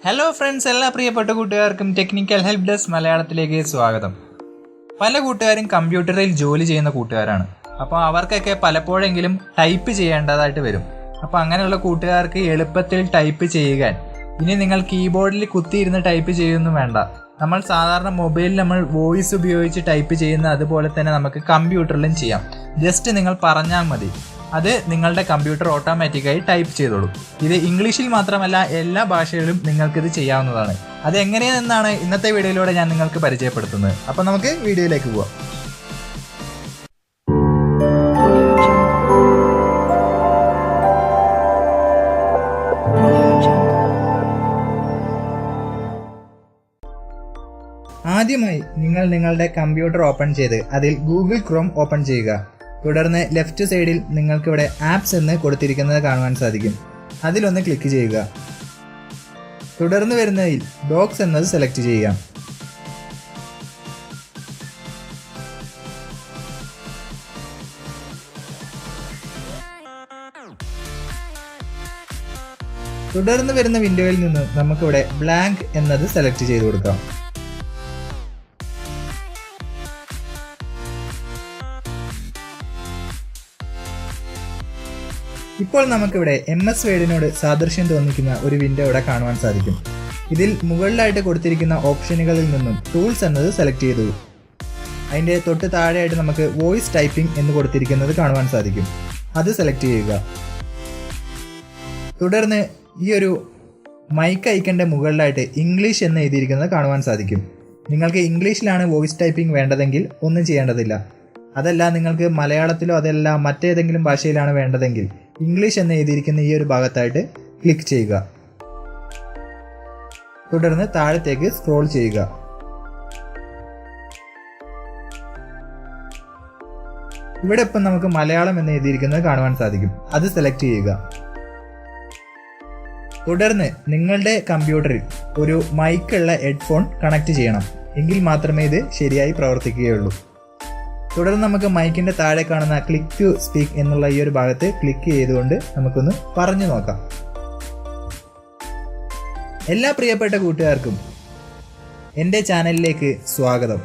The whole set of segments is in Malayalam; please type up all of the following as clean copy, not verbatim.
ഹലോ ഫ്രണ്ട്സ്, എല്ലാ പ്രിയപ്പെട്ട കൂട്ടുകാർക്കും ടെക്നിക്കൽ ഹെൽപ്പ് ഡെസ്ക് മലയാളത്തിലേക്ക് സ്വാഗതം. പല കൂട്ടുകാരും കമ്പ്യൂട്ടറിൽ ജോലി ചെയ്യുന്ന കൂട്ടുകാരാണ്. അപ്പോൾ അവർക്കൊക്കെ പലപ്പോഴെങ്കിലും ടൈപ്പ് ചെയ്യേണ്ടതായിട്ട് വരും. അപ്പോൾ അങ്ങനെയുള്ള കൂട്ടുകാർക്ക് എളുപ്പത്തിൽ ടൈപ്പ് ചെയ്യുവാൻ ഇനി നിങ്ങൾ കീബോർഡിൽ കുത്തിയിരുന്ന് ടൈപ്പ് ചെയ്യുകയൊന്നും വേണ്ട. നമ്മൾ സാധാരണ മൊബൈലിൽ നമ്മൾ വോയിസ് ഉപയോഗിച്ച് ടൈപ്പ് ചെയ്യുന്ന അതുപോലെ തന്നെ നമുക്ക് കമ്പ്യൂട്ടറിലും ചെയ്യാം. ജസ്റ്റ് നിങ്ങൾ പറഞ്ഞാൽ മതി, അത് നിങ്ങളുടെ കമ്പ്യൂട്ടർ ഓട്ടോമാറ്റിക്കായി ടൈപ്പ് ചെയ്തോളും. ഇത് ഇംഗ്ലീഷിൽ മാത്രമല്ല എല്ലാ ഭാഷകളിലും നിങ്ങൾക്കിത് ചെയ്യാവുന്നതാണ്. അത് എങ്ങനെയെന്നാണ് ഇന്നത്തെ വീഡിയോയിലൂടെ ഞാൻ നിങ്ങൾക്ക് പരിചയപ്പെടുത്തുന്നത്. അപ്പോൾ നമുക്ക് വീഡിയോയിലേക്ക് പോവാം. ആദ്യമായി നിങ്ങൾ നിങ്ങളുടെ കമ്പ്യൂട്ടർ ഓപ്പൺ ചെയ്ത് അതിൽ ഗൂഗിൾ ക്രോം ഓപ്പൺ ചെയ്യുക. തുടർന്ന് ലെഫ്റ്റ് സൈഡിൽ നിങ്ങൾക്കിവിടെ ആപ്സ് എന്ന് കൊടുത്തിരിക്കുന്നത് കാണുവാൻ സാധിക്കും. അതിലൊന്ന് ക്ലിക്ക് ചെയ്യുക. തുടർന്ന് വരുന്നതിൽ ഡോക്സ് എന്നത് സെലക്ട് ചെയ്യുക. തുടർന്ന് വരുന്ന വിൻഡോയിൽ നിന്ന് നമുക്കിവിടെ ബ്ലാങ്ക് എന്നത് സെലക്ട് ചെയ്ത് കൊടുക്കാം. ഇപ്പോൾ നമുക്കിവിടെ MS വേർഡിനോട് സാദൃശ്യം തോന്നിക്കുന്ന ഒരു വിൻഡോ ഇവിടെ കാണുവാൻ സാധിക്കും. ഇതിൽ മുകളിലായിട്ട് കൊടുത്തിരിക്കുന്ന ഓപ്ഷനുകളിൽ നിന്നും ടൂൾസ് എന്നത് സെലക്ട് ചെയ്തു. അതിൻ്റെ തൊട്ട് താഴെയായിട്ട് നമുക്ക് വോയിസ് ടൈപ്പിംഗ് എന്ന് കൊടുത്തിരിക്കുന്നത് കാണുവാൻ സാധിക്കും. അത് സെലക്ട് ചെയ്യുക. തുടർന്ന് ഈ ഒരു മൈക്ക് ഐക്കൻ്റെ മുകളിലായിട്ട് ഇംഗ്ലീഷ് എന്ന് എഴുതിയിരിക്കുന്നത് കാണുവാൻ സാധിക്കും. നിങ്ങൾക്ക് ഇംഗ്ലീഷിലാണ് വോയിസ് ടൈപ്പിംഗ് വേണ്ടതെങ്കിൽ ഒന്നും ചെയ്യേണ്ടതില്ല. അതല്ല നിങ്ങൾക്ക് മലയാളത്തിലോ അതല്ല മറ്റേതെങ്കിലും ഭാഷയിലാണ് വേണ്ടതെങ്കിൽ ഇംഗ്ലീഷ് എന്ന് എഴുതിയിരിക്കുന്ന ഈ ഒരു ഭാഗത്തായിട്ട് ക്ലിക്ക് ചെയ്യുക. തുടർന്ന് താഴത്തേക്ക് സ്ക്രോൾ ചെയ്യുക. ഇവിടെ ഇപ്പം നമുക്ക് മലയാളം എന്ന് എഴുതിയിരിക്കുന്നത് കാണുവാൻ സാധിക്കും. അത് സെലക്ട് ചെയ്യുക. തുടർന്ന് നിങ്ങളുടെ കമ്പ്യൂട്ടറിൽ ഒരു മൈക്കുള്ള ഹെഡ്ഫോൺ കണക്ട് ചെയ്യണം. എങ്കിൽ മാത്രമേ ഇത് ശരിയായി പ്രവർത്തിക്കുകയുള്ളൂ. തുടർന്ന് നമുക്ക് മൈക്കിൻ്റെ താഴെ കാണുന്ന ക്ലിക്ക് ടു സ്പീക്ക് എന്നുള്ള ഈ ഒരു ഭാഗത്ത് ക്ലിക്ക് ചെയ്തുകൊണ്ട് നമുക്കൊന്ന് പറഞ്ഞു നോക്കാം. എല്ലാ പ്രിയപ്പെട്ട കൂട്ടുകാർക്കും എൻ്റെ ചാനലിലേക്ക് സ്വാഗതം.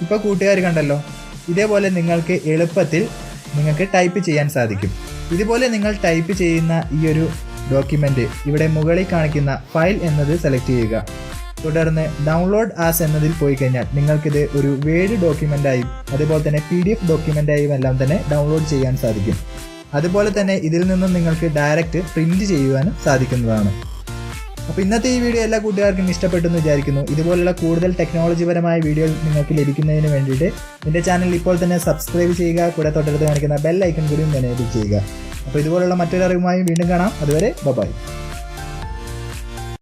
ഇപ്പോൾ കൂട്ടുകാർ കണ്ടല്ലോ, ഇതേപോലെ നിങ്ങൾക്ക് എളുപ്പത്തിൽ നിങ്ങൾക്ക് ടൈപ്പ് ചെയ്യാൻ സാധിക്കും. ഇതുപോലെ നിങ്ങൾ ടൈപ്പ് ചെയ്യുന്ന ഈ ഒരു ഡോക്യുമെന്റ് ഇവിടെ മുകളിൽ കാണിക്കുന്ന ഫയൽ എന്നത് സെലക്ട് ചെയ്യുക. തുടർന്ന് ഡൗൺലോഡ് ആസ് എന്നതിൽ പോയി കഴിഞ്ഞാൽ നിങ്ങൾക്കിത് ഒരു വേർഡ് ഡോക്യുമെൻ്റായും അതുപോലെ തന്നെ PDF ഡോക്യുമെൻ്റായും എല്ലാം തന്നെ ഡൗൺലോഡ് ചെയ്യാൻ സാധിക്കും. അതുപോലെ തന്നെ ഇതിൽ നിന്നും നിങ്ങൾക്ക് ഡയറക്റ്റ് പ്രിന്റ് ചെയ്യുവാനും സാധിക്കുന്നതാണ്. അപ്പോൾ ഇന്നത്തെ ഈ വീഡിയോ എല്ലാ കൂട്ടുകാർക്കും ഇഷ്ടപ്പെട്ടെന്ന് വിചാരിക്കുന്നു. ഇതുപോലുള്ള കൂടുതൽ ടെക്നോളജിപരമായ വീഡിയോ നിങ്ങൾക്ക് ലഭിക്കുന്നതിന് വേണ്ടിയിട്ട് എൻ്റെ ചാനൽ ഇപ്പോൾ തന്നെ സബ്സ്ക്രൈബ് ചെയ്യുക. കൂടെ തൊട്ടടുത്ത് കാണിക്കുന്ന ബെൽ ഐക്കൺ കൂടി എനേബിൾ ചെയ്യുക. അപ്പോൾ ഇതുപോലുള്ള മറ്റൊരു അറിവുമായി വീണ്ടും കാണാം. അതുവരെ ബൈ.